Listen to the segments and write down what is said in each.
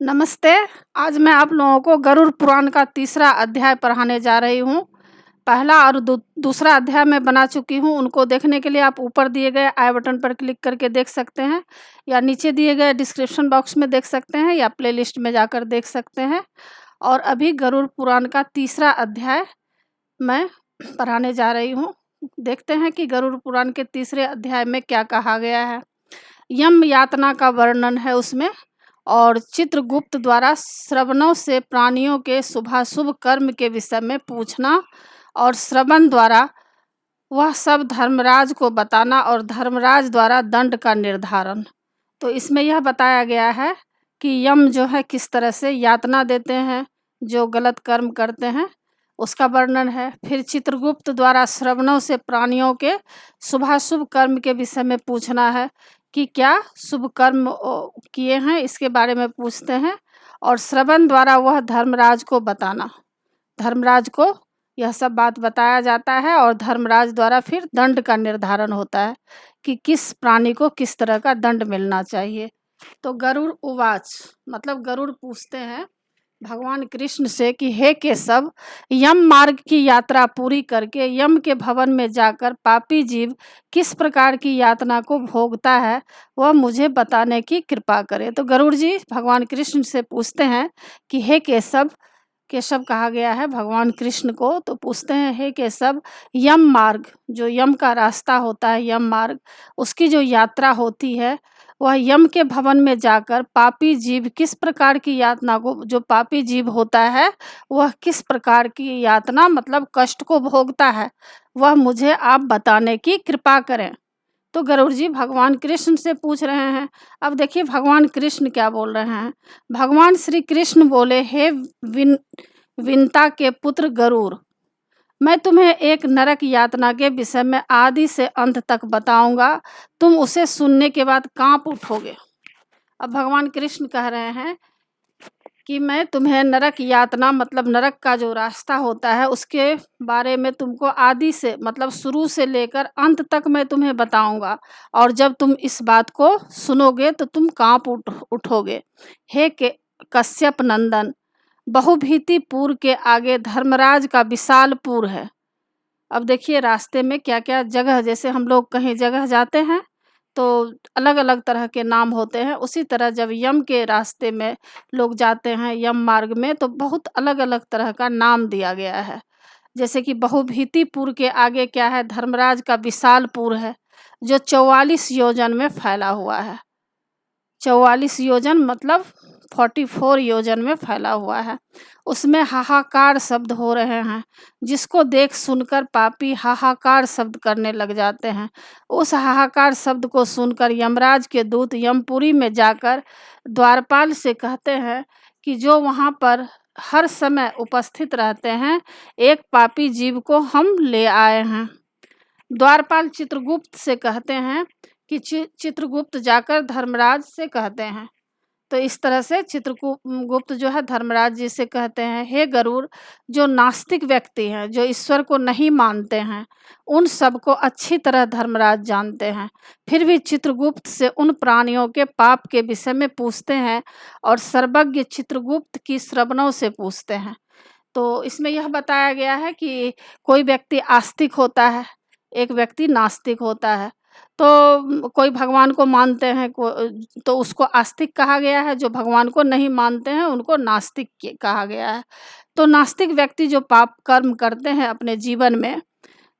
नमस्ते। आज मैं आप लोगों को गरुड़ पुराण का तीसरा अध्याय पढ़ाने जा रही हूँ। पहला और दूसरा अध्याय मैं बना चुकी हूँ। उनको देखने के लिए आप ऊपर दिए गए आई बटन पर क्लिक करके देख सकते हैं, या नीचे दिए गए डिस्क्रिप्शन बॉक्स में देख सकते हैं, या प्लेलिस्ट में जाकर देख सकते हैं। और अभी गरुड़ पुराण का तीसरा अध्याय मैं पढ़ाने जा रही हूँ। देखते हैं कि गरुड़ पुराण के तीसरे अध्याय में क्या कहा गया है। यम यातना का वर्णन है उसमें, और चित्रगुप्त द्वारा श्रवणों से प्राणियों के शुभाशुभ कर्म के विषय में पूछना, और श्रवण द्वारा वह सब धर्मराज को बताना, और धर्मराज द्वारा दंड का निर्धारण। तो इसमें यह बताया गया है कि यम जो है किस तरह से यातना देते हैं जो गलत कर्म करते हैं, उसका वर्णन है। फिर चित्रगुप्त द्वारा श्रवणों से प्राणियों के शुभाशुभ कर्म के विषय में पूछना है कि क्या शुभ कर्म किए हैं, इसके बारे में पूछते हैं। और श्रवण द्वारा वह धर्मराज को बताना, धर्मराज को यह सब बात बताया जाता है, और धर्मराज द्वारा फिर दंड का निर्धारण होता है कि किस प्राणी को किस तरह का दंड मिलना चाहिए। तो गरुड़ उवाच मतलब गरुड़ पूछते हैं भगवान कृष्ण से कि हे केशव, यम मार्ग की यात्रा पूरी करके यम के भवन में जाकर पापी जीव किस प्रकार की यातना को भोगता है, वह मुझे बताने की कृपा करे। तो गरुड़ जी भगवान कृष्ण से पूछते हैं कि हे केशव, केशव कहा गया है भगवान कृष्ण को, तो पूछते हैं हे केशव, यम मार्ग जो यम का रास्ता होता है, यम मार्ग, उसकी जो यात्रा होती है, वह यम के भवन में जाकर पापी जीव किस प्रकार की यातना को, जो पापी जीव होता है वह किस प्रकार की यातना मतलब कष्ट को भोगता है, वह मुझे आप बताने की कृपा करें। तो गरुड़ जी भगवान कृष्ण से पूछ रहे हैं। अब देखिए भगवान कृष्ण क्या बोल रहे हैं। भगवान श्री कृष्ण बोले, हे विनता के पुत्र गरुड़, मैं तुम्हें एक नरक यातना के विषय में आदि से अंत तक बताऊंगा, तुम उसे सुनने के बाद कांप उठोगे। अब भगवान कृष्ण कह रहे हैं कि मैं तुम्हें नरक यातना मतलब नरक का जो रास्ता होता है उसके बारे में तुमको आदि से मतलब शुरू से लेकर अंत तक मैं तुम्हें बताऊंगा, और जब तुम इस बात को सुनोगे तो तुम कांप उठोगे। हे कश्यप नंदन, बहुभीतिपुर के आगे धर्मराज का विशालपुर है। अब देखिए रास्ते में क्या क्या जगह, जैसे हम लोग कहीं जगह जाते हैं तो अलग अलग तरह के नाम होते हैं, उसी तरह जब यम के रास्ते में लोग जाते हैं यम मार्ग में तो बहुत अलग अलग तरह का नाम दिया गया है। जैसे कि बहुभीतिपुर के आगे क्या है, धर्मराज का विशालपुर है जो 44 योजन में फैला हुआ है। 44 योजन मतलब 44 योजन में फैला हुआ है। उसमें हाहाकार शब्द हो रहे हैं, जिसको देख सुनकर पापी हाहाकार शब्द करने लग जाते हैं। उस हाहाकार शब्द को सुनकर यमराज के दूत यमपुरी में जाकर द्वारपाल से कहते हैं कि जो वहाँ पर हर समय उपस्थित रहते हैं, एक पापी जीव को हम ले आए हैं। द्वारपाल चित्रगुप्त से कहते हैं कि चित्रगुप्त जाकर धर्मराज से कहते हैं। तो इस तरह से चित्रगुप्त जो है धर्मराज जी से कहते हैं, हे गरुड़, जो नास्तिक व्यक्ति हैं, जो ईश्वर को नहीं मानते हैं, उन सब को अच्छी तरह धर्मराज जानते हैं, फिर भी चित्रगुप्त से उन प्राणियों के पाप के विषय में पूछते हैं, और सर्वज्ञ चित्रगुप्त की श्रवणों से पूछते हैं। तो इसमें यह बताया गया है कि कोई व्यक्ति आस्तिक होता है, एक व्यक्ति नास्तिक होता है। तो कोई भगवान को मानते हैं तो उसको आस्तिक कहा गया है, जो भगवान को नहीं मानते हैं उनको नास्तिक कहा गया है। तो नास्तिक व्यक्ति जो पाप कर्म करते हैं अपने जीवन में,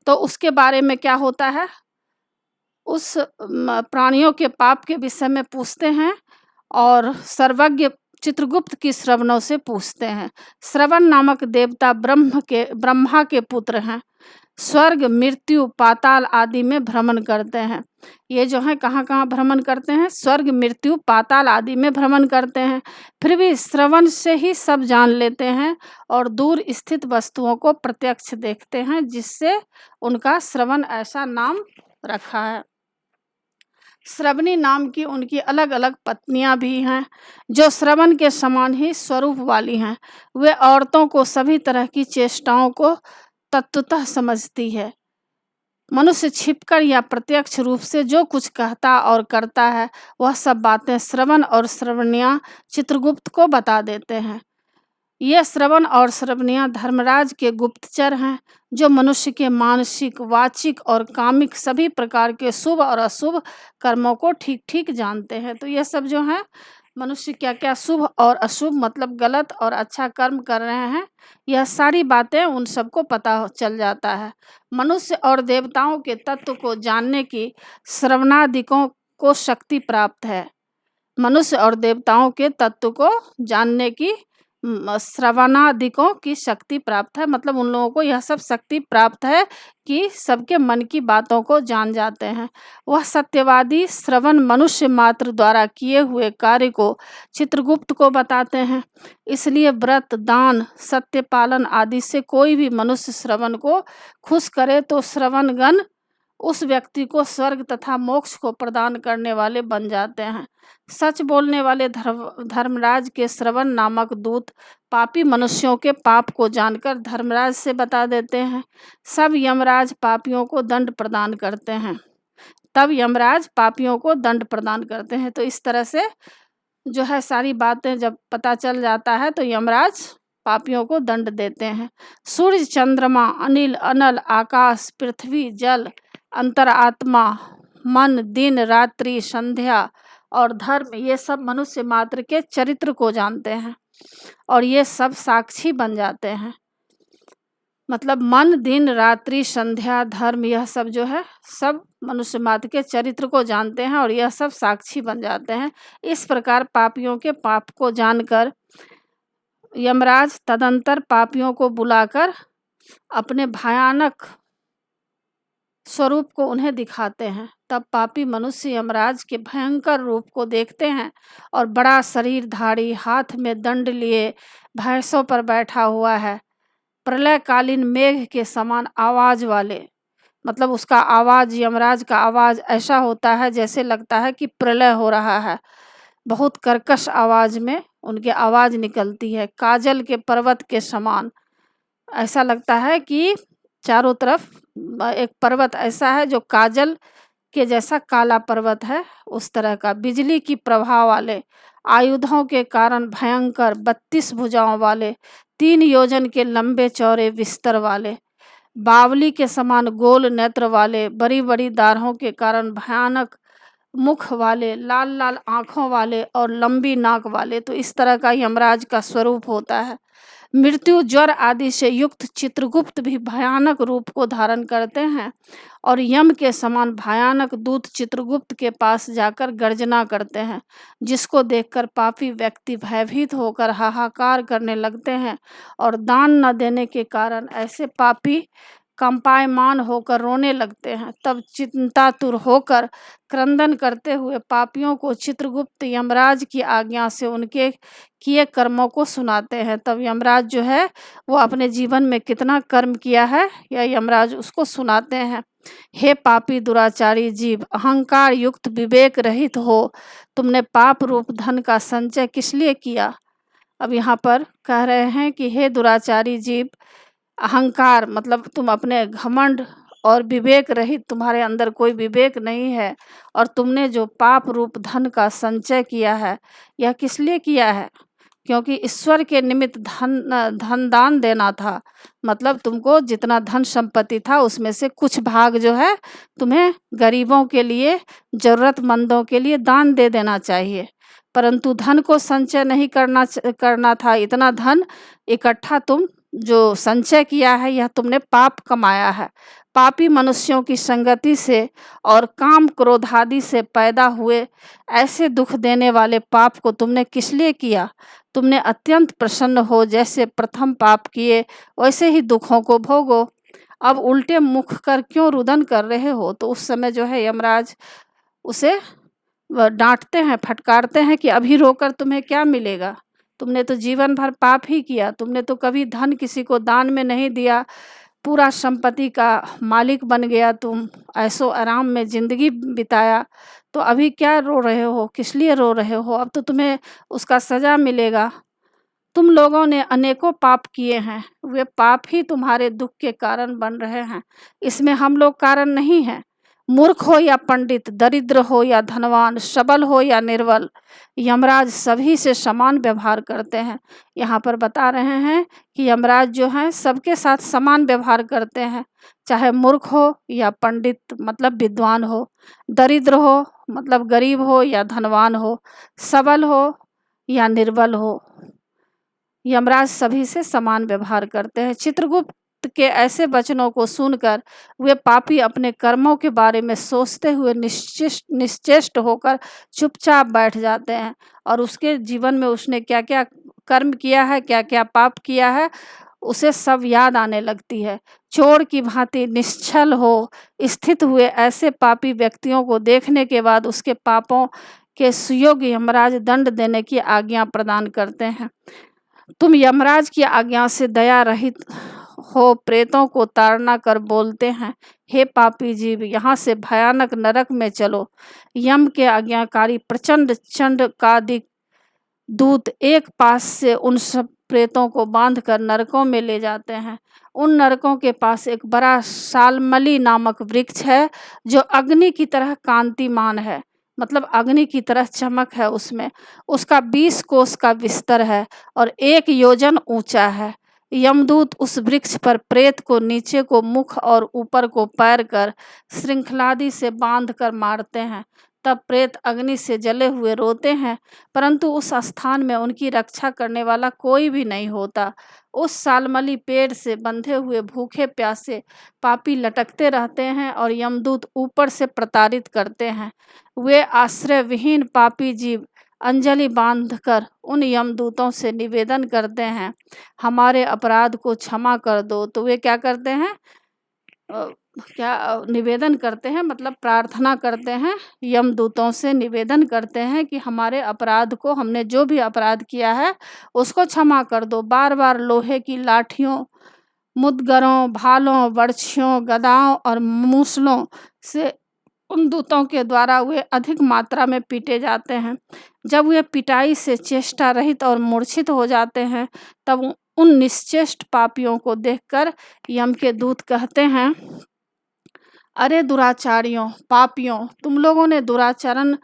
तो उसके बारे में क्या होता है, उस प्राणियों के पाप के विषय में पूछते हैं, और सर्वज्ञ चित्रगुप्त की श्रवणों से पूछते हैं। श्रवण नामक देवता ब्रह्मा के पुत्र हैं, स्वर्ग मृत्यु पाताल आदि में भ्रमण करते हैं। ये जो है कहाँ कहाँ भ्रमण करते हैं, स्वर्ग मृत्यु पाताल आदि में भ्रमण करते हैं, फिर भी श्रवण से ही सब जान लेते हैं, और दूर स्थित वस्तुओं को प्रत्यक्ष देखते हैं, जिससे उनका श्रवण ऐसा नाम रखा है। श्रवणी नाम की उनकी अलग अलग पत्नियां भी हैं, जो श्रवण के समान ही स्वरूप वाली हैं। वे औरतों को सभी तरह की चेष्टाओं को तत्वतः समझती है। मनुष्य छिपकर या प्रत्यक्ष रूप से जो कुछ कहता और करता है, वह सब बातें श्रवण और श्रवणिया चित्रगुप्त को बता देते हैं। ये श्रवण और श्रवणिया धर्मराज के गुप्तचर हैं, जो मनुष्य के मानसिक, वाचिक और कामिक सभी प्रकार के शुभ और अशुभ कर्मों को ठीक ठीक जानते हैं। तो ये सब जो है मनुष्य क्या क्या शुभ और अशुभ मतलब गलत और अच्छा कर्म कर रहे हैं, यह सारी बातें उन सबको पता चल जाता है। मनुष्य और देवताओं के तत्व को जानने की श्रवणादिकों को शक्ति प्राप्त है। मनुष्य और देवताओं के तत्व को जानने की श्रवणादिकों की शक्ति प्राप्त है, मतलब उन लोगों को यह सब शक्ति प्राप्त है कि सबके मन की बातों को जान जाते हैं। वह सत्यवादी श्रवण मनुष्य मात्र द्वारा किए हुए कार्य को चित्रगुप्त को बताते हैं। इसलिए व्रत, दान, सत्य पालन आदि से कोई भी मनुष्य श्रवण को खुश करे तो श्रवणगण उस व्यक्ति को स्वर्ग तथा मोक्ष को प्रदान करने वाले बन जाते हैं। सच बोलने वाले धर्मराज के श्रवण नामक दूत पापी मनुष्यों के पाप को जानकर धर्मराज से बता देते हैं। सब यमराज पापियों को दंड प्रदान करते हैं। तब यमराज पापियों को दंड प्रदान करते हैं। तो इस तरह से जो है सारी बातें जब पता चल जाता है तो यमराज पापियों को दंड देते हैं। सूर्य, चंद्रमा, अनिल, अनल, आकाश, पृथ्वी, जल, अंतरात्मा, मन, दिन, रात्रि, संध्या और धर्म, ये सब मनुष्य मात्र के चरित्र को जानते हैं और ये सब साक्षी बन जाते हैं। मतलब मन, दिन, रात्रि, संध्या, धर्म, यह सब जो है सब मनुष्य मात्र के चरित्र को जानते हैं और यह सब साक्षी बन जाते हैं। इस प्रकार पापियों के पाप को जानकर यमराज तदंतर पापियों को बुलाकर अपने भयानक स्वरूप को उन्हें दिखाते हैं। तब पापी मनुष्य यमराज के भयंकर रूप को देखते हैं और बड़ा शरीरधारी, हाथ में दंड लिए भैंसों पर बैठा हुआ है, प्रलयकालीन मेघ के समान आवाज वाले, मतलब उसका आवाज, यमराज का आवाज ऐसा होता है जैसे लगता है कि प्रलय हो रहा है। बहुत कर्कश आवाज में उनकी आवाज निकलती है, काजल के पर्वत के समान। ऐसा लगता है कि चारों तरफ एक पर्वत ऐसा है जो काजल के जैसा काला पर्वत है, उस तरह का। बिजली की प्रभाव वाले, आयुधों के कारण भयंकर, 32 भुजाओं वाले, 3 योजन के लंबे चौड़े बिस्तर वाले, बावली के समान गोल नेत्र वाले, बड़ी बड़ी दाढ़ों के कारण भयानक मुख वाले, लाल लाल आँखों वाले और लंबी नाक वाले। तो इस तरह का यमराज का स्वरूप होता है। मृत्यु, ज्वर आदि से युक्त चित्रगुप्त भी भयानक रूप को धारण करते हैं और यम के समान भयानक दूत चित्रगुप्त के पास जाकर गर्जना करते हैं, जिसको देखकर पापी व्यक्ति भयभीत होकर हाहाकार करने लगते हैं और दान न देने के कारण ऐसे पापी कंपायमान होकर रोने लगते हैं। तब चिंतातुर होकर क्रंदन करते हुए पापियों को चित्रगुप्त यमराज की आज्ञा से उनके किए कर्मों को सुनाते हैं। तब यमराज जो है वो अपने जीवन में कितना कर्म किया है यह यमराज उसको सुनाते हैं। हे पापी दुराचारी जीव, अहंकार युक्त विवेक रहित हो, तुमने पाप रूप धन का संचय किस लिए किया। अब यहाँ पर कह रहे हैं कि हे दुराचारी जीव, अहंकार मतलब तुम अपने घमंड और विवेक रहित, तुम्हारे अंदर कोई विवेक नहीं है और तुमने जो पाप रूप धन का संचय किया है यह किस लिए किया है, क्योंकि ईश्वर के निमित्त धन दान देना था। मतलब तुमको जितना धन संपत्ति था उसमें से कुछ भाग जो है तुम्हें गरीबों के लिए, जरूरतमंदों के लिए दान दे देना चाहिए, परंतु धन को संचय नहीं करना था। इतना धन इकट्ठा तुम जो संचय किया है यह तुमने पाप कमाया है। पापी मनुष्यों की संगति से और काम क्रोध आदि से पैदा हुए ऐसे दुख देने वाले पाप को तुमने किस लिए किया। तुमने अत्यंत प्रसन्न हो जैसे प्रथम पाप किए वैसे ही दुखों को भोगो। अब उल्टे मुख कर क्यों रुदन कर रहे हो। तो उस समय जो है यमराज उसे डांटते हैं, फटकारते हैं कि अभी रोकर तुम्हें क्या मिलेगा, तुमने तो जीवन भर पाप ही किया, तुमने तो कभी धन किसी को दान में नहीं दिया, पूरा संपत्ति का मालिक बन गया, तुम ऐसो आराम में ज़िंदगी बिताया, तो अभी क्या रो रहे हो, किस लिए रो रहे हो, अब तो तुम्हें उसका सज़ा मिलेगा। तुम लोगों ने अनेकों पाप किए हैं, वे पाप ही तुम्हारे दुख के कारण बन रहे हैं, इसमें हम लोग कारण नहीं हैं। मूर्ख हो या पंडित, दरिद्र हो या धनवान, सबल हो या निर्बल, यमराज सभी से समान व्यवहार करते हैं। यहाँ पर बता रहे हैं कि यमराज जो हैं सबके साथ समान व्यवहार करते हैं, चाहे मूर्ख हो या पंडित मतलब विद्वान हो, दरिद्र हो मतलब गरीब हो या धनवान हो, सबल हो या निर्बल हो, यमराज सभी से समान व्यवहार करते हैं। चित्रगुप्त के ऐसे वचनों को सुनकर वे पापी अपने कर्मों के बारे में सोचते हुए निश्चेष्ट होकर चुपचाप बैठ जाते हैं और उसके जीवन में उसने क्या क्या कर्म किया है, क्या क्या पाप किया है, उसे सब याद आने लगती है। चोर की भांति निश्चल हो स्थित हुए ऐसे पापी व्यक्तियों को देखने के बाद उसके पापों के सुयोग्य यमराज दंड देने की आज्ञा प्रदान करते हैं। तुम यमराज की आज्ञा से दया रहित हो प्रेतों को ताड़ना कर बोलते हैं, हे पापी जीव, यहाँ से भयानक नरक में चलो। यम के आज्ञाकारी प्रचंड चंडकादिक दूत एक पास से उन सब प्रेतों को बांधकर नरकों में ले जाते हैं। उन नरकों के पास एक बड़ा सालमली नामक वृक्ष है जो अग्नि की तरह कांतिमान है, मतलब अग्नि की तरह चमक है उसमें। उसका 20 कोस का विस्तर है और 1 योजन ऊंचा है। यमदूत उस वृक्ष पर प्रेत को नीचे को मुख और ऊपर को पैर कर श्रृंखलादि से बांध कर मारते हैं। तब प्रेत अग्नि से जले हुए रोते हैं, परंतु उस स्थान में उनकी रक्षा करने वाला कोई भी नहीं होता। उस सालमली पेड़ से बंधे हुए भूखे प्यासे पापी लटकते रहते हैं और यमदूत ऊपर से प्रताड़ित करते हैं। वे आश्रय विहीन पापी जीव अंजलि बांधकर उन यमदूतों से निवेदन करते हैं, हमारे अपराध को क्षमा कर दो। तो वे क्या करते हैं, निवेदन करते हैं मतलब प्रार्थना करते हैं, यमदूतों से निवेदन करते हैं कि हमारे अपराध को, हमने जो भी अपराध किया है उसको क्षमा कर दो। बार बार लोहे की लाठियों, मुदगरों, भालों, बर्छियों, गदाओं और मूसलों से उन दूतों के द्वारा वे अधिक मात्रा में पीटे जाते हैं। जब वे पिटाई से चेष्टा रहित और मूर्छित हो जाते हैं तब उन निश्चेष्ट पापियों को देखकर यम के दूत कहते हैं, अरे दुराचारियों, पापियों, तुम लोगों ने दुराचरण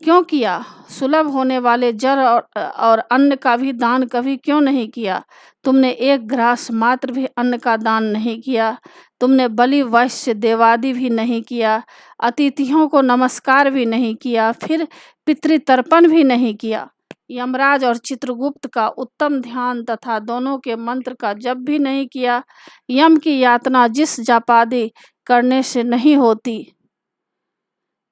क्यों किया? सुलभ होने वाले जल और अन्न का भी दान कभी क्यों नहीं किया? तुमने एक ग्रास मात्र भी अन्न का दान नहीं किया। तुमने बलि वैश्य देवादि भी नहीं किया, अतिथियों को नमस्कार भी नहीं किया, फिर पितृतर्पण भी नहीं किया। यमराज और चित्रगुप्त का उत्तम ध्यान तथा दोनों के मंत्र का जप भी नहीं किया। यम की यातना जिस जापादी करने से नहीं होती,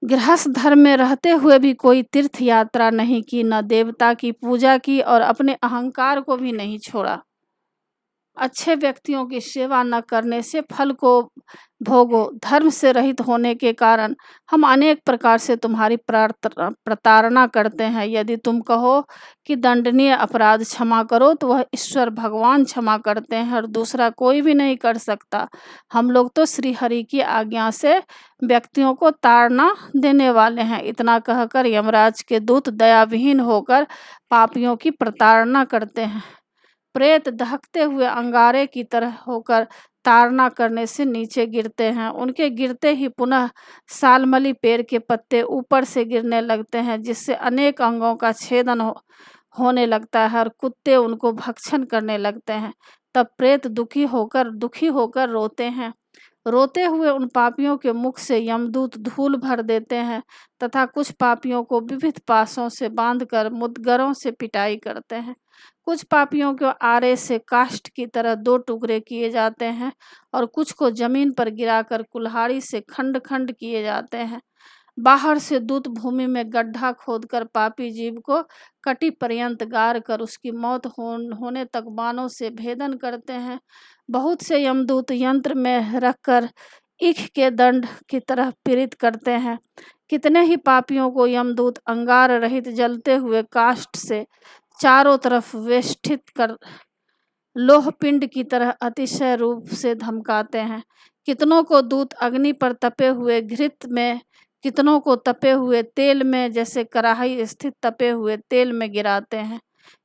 गृहस्थ धर्म में रहते हुए भी कोई तीर्थ यात्रा नहीं की, न देवता की पूजा की और अपने अहंकार को भी नहीं छोड़ा। अच्छे व्यक्तियों की सेवा न करने से फल को भोगो। धर्म से रहित होने के कारण हम अनेक प्रकार से तुम्हारी प्रताड़ना करते हैं। यदि तुम कहो कि दंडनीय अपराध क्षमा करो तो वह ईश्वर भगवान क्षमा करते हैं और दूसरा कोई भी नहीं कर सकता। हम लोग तो श्री हरि की आज्ञा से व्यक्तियों को ताड़ना देने वाले हैं। इतना कहकर यमराज के दूत दयाविहीन होकर पापियों की प्रताड़ना करते हैं। प्रेत दहकते हुए अंगारे की तरह होकर ताड़ना करने से नीचे गिरते हैं। उनके गिरते ही पुनः सालमली पेड़ के पत्ते ऊपर से गिरने लगते हैं, जिससे अनेक अंगों का छेदन होने लगता है और कुत्ते उनको भक्षण करने लगते हैं। तब प्रेत दुखी होकर रोते हैं। रोते हुए उन पापियों के मुख से यमदूत धूल भर देते हैं तथा कुछ पापियों को विविध पासों से बांधकर मुदगरों से पिटाई करते हैं। कुछ पापियों को आरे से काष्ठ की तरह 2 टुकड़े किए जाते हैं और कुछ को जमीन पर गिराकर कुल्हाड़ी से खंड खंड किए जाते हैं। बाहर से दूत भूमि में गड्ढा खोदकर पापी जीव को कटी पर्यंत गाड़ कर उसकी मौत होने तक बाणों से भेदन करते हैं। बहुत से यमदूत यंत्र में रखकर ईख के दंड की तरह पीड़ित करते हैं। कितने ही पापियों को यमदूत अंगार रहित जलते हुए काष्ठ से चारों तरफ वेष्टित कर लोहपिंड की तरह अतिशय रूप से धमकाते हैं। कितनों को दूत अग्नि पर तपे हुए घृत में, कितनों को तपे हुए तेल में, जैसे कढ़ाई स्थित तपे हुए तेल में गिराते हैं।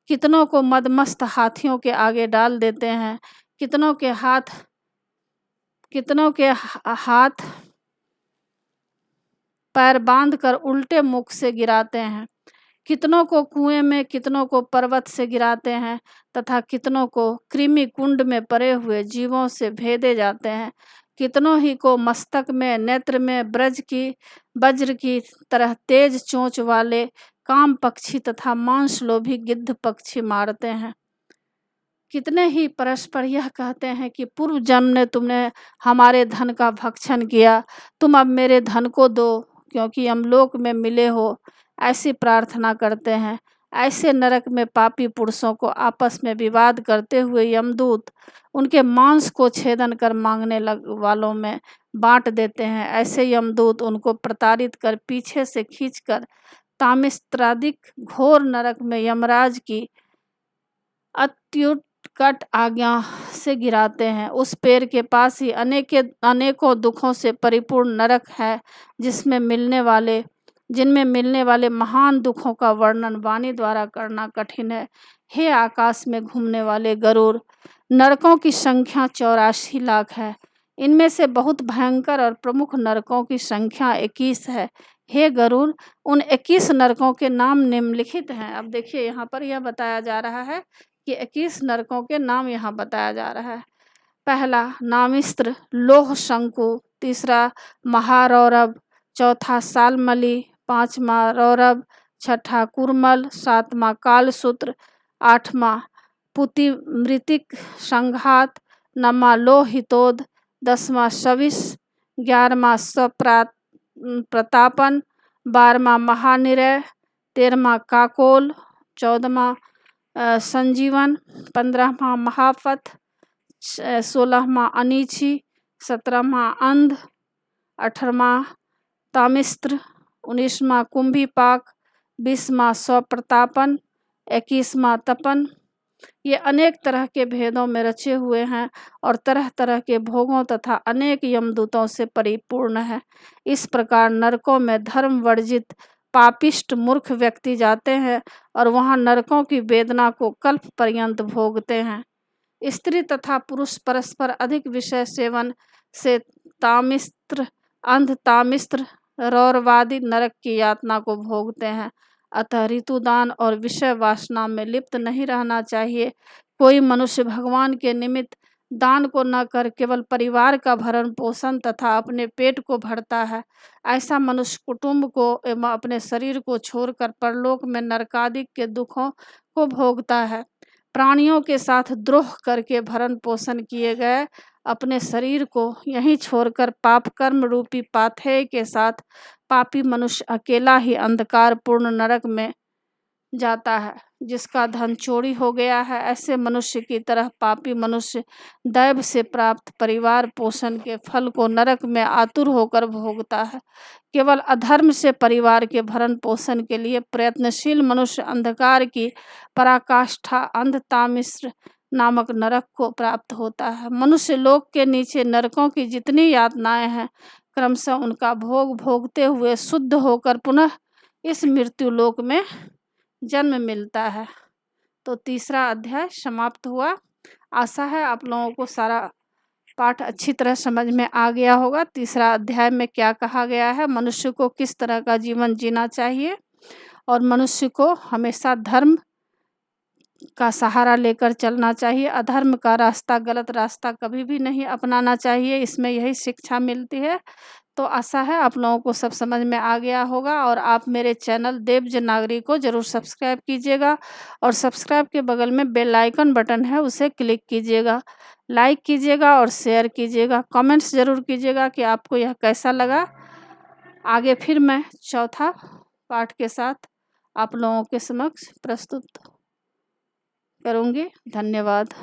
कितनों को मदमस्त हाथियों के आगे डाल देते हैं, कितनों के हाथ पैर बांधकर उल्टे मुख से गिराते हैं, कितनों को कुएं में, कितनों को पर्वत से गिराते हैं तथा कितनों को कृमि कुंड में पड़े हुए जीवों से भेदे जाते हैं, कितनों ही को मस्तक में, नेत्र में वज्र की तरह तेज चोंच वाले काम पक्षी तथा मांस लोभी गिद्ध पक्षी मारते हैं। कितने ही परस्पर यह कहते हैं कि पूर्व जन्म ने तुमने हमारे धन का भक्षण किया, तुम अब मेरे धन को दो क्योंकि यमलोक में मिले हो, ऐसी प्रार्थना करते हैं। ऐसे नरक में पापी पुरुषों को आपस में विवाद करते हुए यमदूत उनके मांस को छेदन कर मांगने वालों में बांट देते हैं। ऐसे यमदूत उनको प्रताड़ित कर पीछे से खींचकर तामिस्त्रादिक घोर नरक में यमराज की अत्युत्कट आज्ञा से गिराते हैं। उस पेड़ के पास ही अनेकों दुखों से परिपूर्ण नरक है, जिनमें मिलने वाले महान दुखों का वर्णन वाणी द्वारा करना कठिन है। हे आकाश में घूमने वाले गरुड़, नरकों की संख्या 84 लाख है। इनमें से बहुत भयंकर और प्रमुख नरकों की संख्या 21 है। हे गरुड़, उन 21 नरकों के नाम निम्नलिखित हैं। अब देखिए यहाँ पर यह बताया जा रहा है कि 21 नरकों के नाम यहाँ बताया जा रहा है। पहला नामिस्त्र लोह शंकु, तीसरा महारौरव, चौथा सालमली, पांचवा रौरव, छठा कुरमल, सातवां कालसूत्र, आठवां पुतिमृतिक संघात, नौवां लोहितोद, 10वां शविश, 11वां प्रतापन, 12वां महानिरय, 13वां काकोल, 14वां संजीवन, 15वां महापथ, 16वां अनीची, 17वां अंध, 18वां तामिस्त्र, 19वां कुंभीपाक, 20वां स्वप्रतापन, 21वां तपन। ये अनेक तरह के भेदों में रचे हुए हैं और तरह तरह के भोगों तथा अनेक यमदूतों से परिपूर्ण है। इस प्रकार नरकों में धर्म वर्जित पापिष्ट मूर्ख व्यक्ति जाते हैं और वहां नरकों की वेदना को कल्प पर्यंत भोगते हैं। स्त्री तथा पुरुष परस्पर अधिक विषय सेवन से तामिस्त्र, अंध तामिस्त्र, रौरवादी नरक की यातना को भोगते हैं। अतः ऋतुदान और विषय वासना में लिप्त नहीं रहना चाहिए। कोई मनुष्य भगवान के निमित्त दान को न कर केवल परिवार का भरण पोषण तथा अपने पेट को भरता है। ऐसा मनुष्य कुटुंब को एवं अपने शरीर को छोड़कर परलोक में नरकादि के दुखों को भोगता है। प्राणियों के साथ द्रोह करके भरण पोषण किए गए अपने शरीर को यहीं छोड़कर पाप कर्म रूपी पाथेय के साथ पापी मनुष्य अकेला ही अंधकार पूर्ण नरक में जाता है। जिसका धन चोरी हो गया है, ऐसे मनुष्य की तरह पापी मनुष्य दैव से प्राप्त परिवार पोषण के फल को नरक में आतुर होकर भोगता है। केवल अधर्म से परिवार के भरण पोषण के लिए प्रयत्नशील मनुष्य अंधकार की पराकाष्ठा अंधतामिश्र नामक नरक को प्राप्त होता है। मनुष्य लोक के नीचे नरकों की जितनी यातनाएं हैं, क्रमशः उनका भोग भोगते हुए शुद्ध होकर पुनः इस मृत्यु लोक में जन्म मिलता है। तो तीसरा अध्याय समाप्त हुआ। आशा है आप लोगों को सारा पाठ अच्छी तरह समझ में आ गया होगा। तीसरा अध्याय में क्या कहा गया है, मनुष्य को किस तरह का जीवन जीना चाहिए और मनुष्य को हमेशा धर्म का सहारा लेकर चलना चाहिए। अधर्म का रास्ता, गलत रास्ता कभी भी नहीं अपनाना चाहिए। इसमें यही शिक्षा मिलती है। तो आशा है आप लोगों को सब समझ में आ गया होगा और आप मेरे चैनल देवज नागरिक को ज़रूर सब्सक्राइब कीजिएगा और सब्सक्राइब के बगल में बेल आइकन बटन है, उसे क्लिक कीजिएगा, लाइक कीजिएगा और शेयर कीजिएगा। कमेंट्स ज़रूर कीजिएगा कि आपको यह कैसा लगा। आगे फिर मैं चौथा पाठ के साथ आप लोगों के समक्ष प्रस्तुत करूँगी। धन्यवाद।